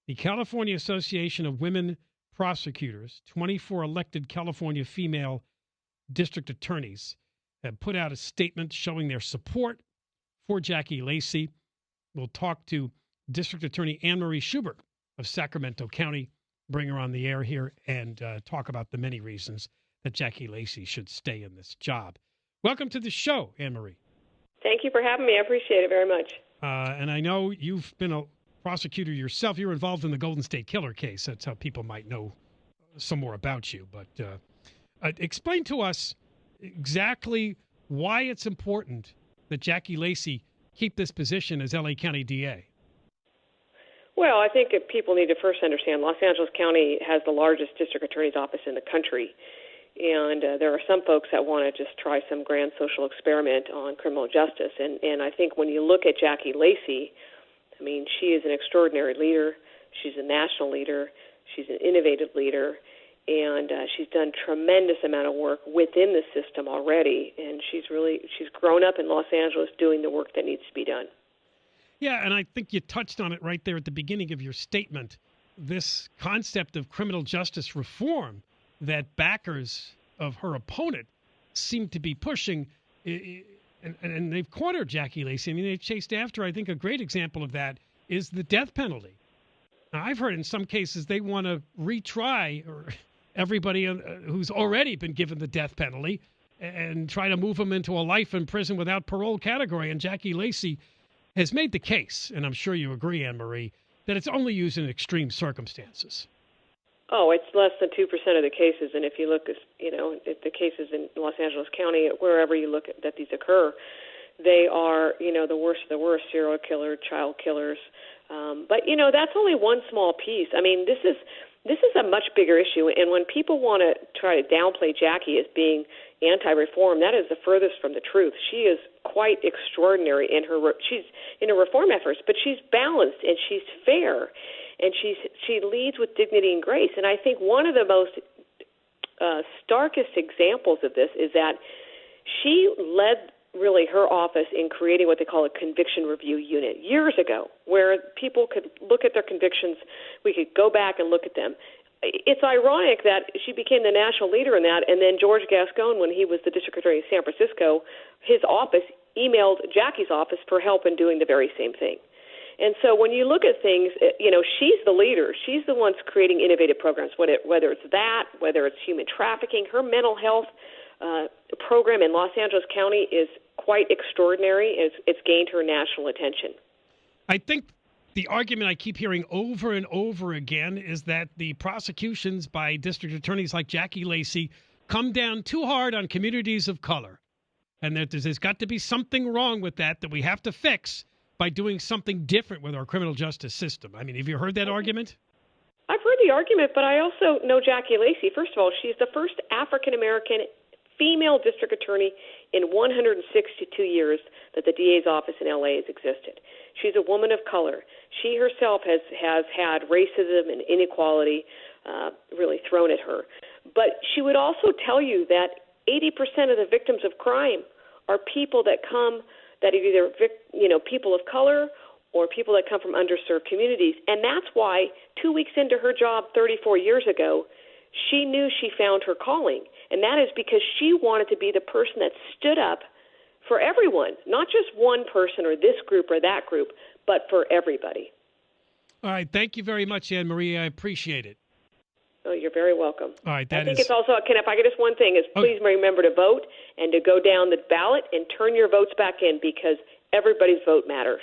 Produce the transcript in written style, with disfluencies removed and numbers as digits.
The California Association of Women Prosecutors, 24 elected California female district attorneys, have put out a statement showing their support for Jackie Lacey. We'll talk to District Attorney Anne-Marie Schubert of Sacramento County, bring her on the air here, and talk about the many reasons that Jackie Lacey should stay in this job. Welcome to the show, Anne-Marie. Thank you for having me. I appreciate it very much. And I know you've been a prosecutor yourself. You're involved in the Golden State Killer case. That's how people might know some more about you. But explain to us exactly why it's important that Jackie Lacey keep this position as L.A. County DA. Well, I think people need to first understand Los Angeles County has the largest district attorney's office in the country. And there are some folks that want to just try some grand social experiment on criminal justice. And I think when you look at Jackie Lacey, I mean, she is an extraordinary leader. She's a national leader. She's an innovative leader. And she's done tremendous amount of work within the system already. And she's grown up in Los Angeles doing the work that needs to be done. Yeah, and I think you touched on it right there at the beginning of your statement, this concept of criminal justice reform that backers of her opponent seem to be pushing, and they've cornered Jackie Lacey. I mean, they've chased after. I think a great example of that is the death penalty. Now, I've heard in some cases they want to retry everybody who's already been given the death penalty and try to move them into a life in prison without parole category. And Jackie Lacey has made the case, and I'm sure you agree, Anne-Marie, that it's only used in extreme circumstances. Oh, it's less than 2% of the cases, and if you look, at the cases in Los Angeles County, wherever you look at that these occur, they are, the worst of the worst, serial killer, child killers. But that's only one small piece. I mean, this is a much bigger issue, and when people want to try to downplay Jackie as being anti-reform, that is the furthest from the truth. She is quite extraordinary in her reform efforts, but she's balanced and she's fair. And she leads with dignity and grace. And I think one of the most starkest examples of this is that she led really her office in creating what they call a conviction review unit years ago, where people could look at their convictions. We could go back and look at them. It's ironic that she became the national leader in that, and then George Gascon, when he was the district attorney of San Francisco, his office emailed Jackie's office for help in doing the very same thing. And so when you look at things, she's the leader. She's the one creating innovative programs, whether it's that, whether it's human trafficking. Her mental health program in Los Angeles County is quite extraordinary. It's gained her national attention. I think the argument I keep hearing over and over again is that the prosecutions by district attorneys like Jackie Lacey come down too hard on communities of color, and that there's got to be something wrong with that we have to fix by doing something different with our criminal justice system. I mean, have you heard that argument? I've heard the argument, but I also know Jackie Lacey. First of all, she's the first African-American female district attorney in 162 years that the DA's office in L.A. has existed. She's a woman of color. She herself has had racism and inequality really thrown at her. But she would also tell you that 80% of the victims of crime are people that come that are either people of color or people that come from underserved communities. And that's why 2 weeks into her job 34 years ago, she knew she found her calling. And that is because she wanted to be the person that stood up for everyone, not just one person or this group or that group, but for everybody. All right. Thank you very much, Anne-Marie. I appreciate it. Oh, you're very welcome. All right. I think it's also, if I get just one thing, is please remember to vote and to go down the ballot and turn your votes back in because everybody's vote matters.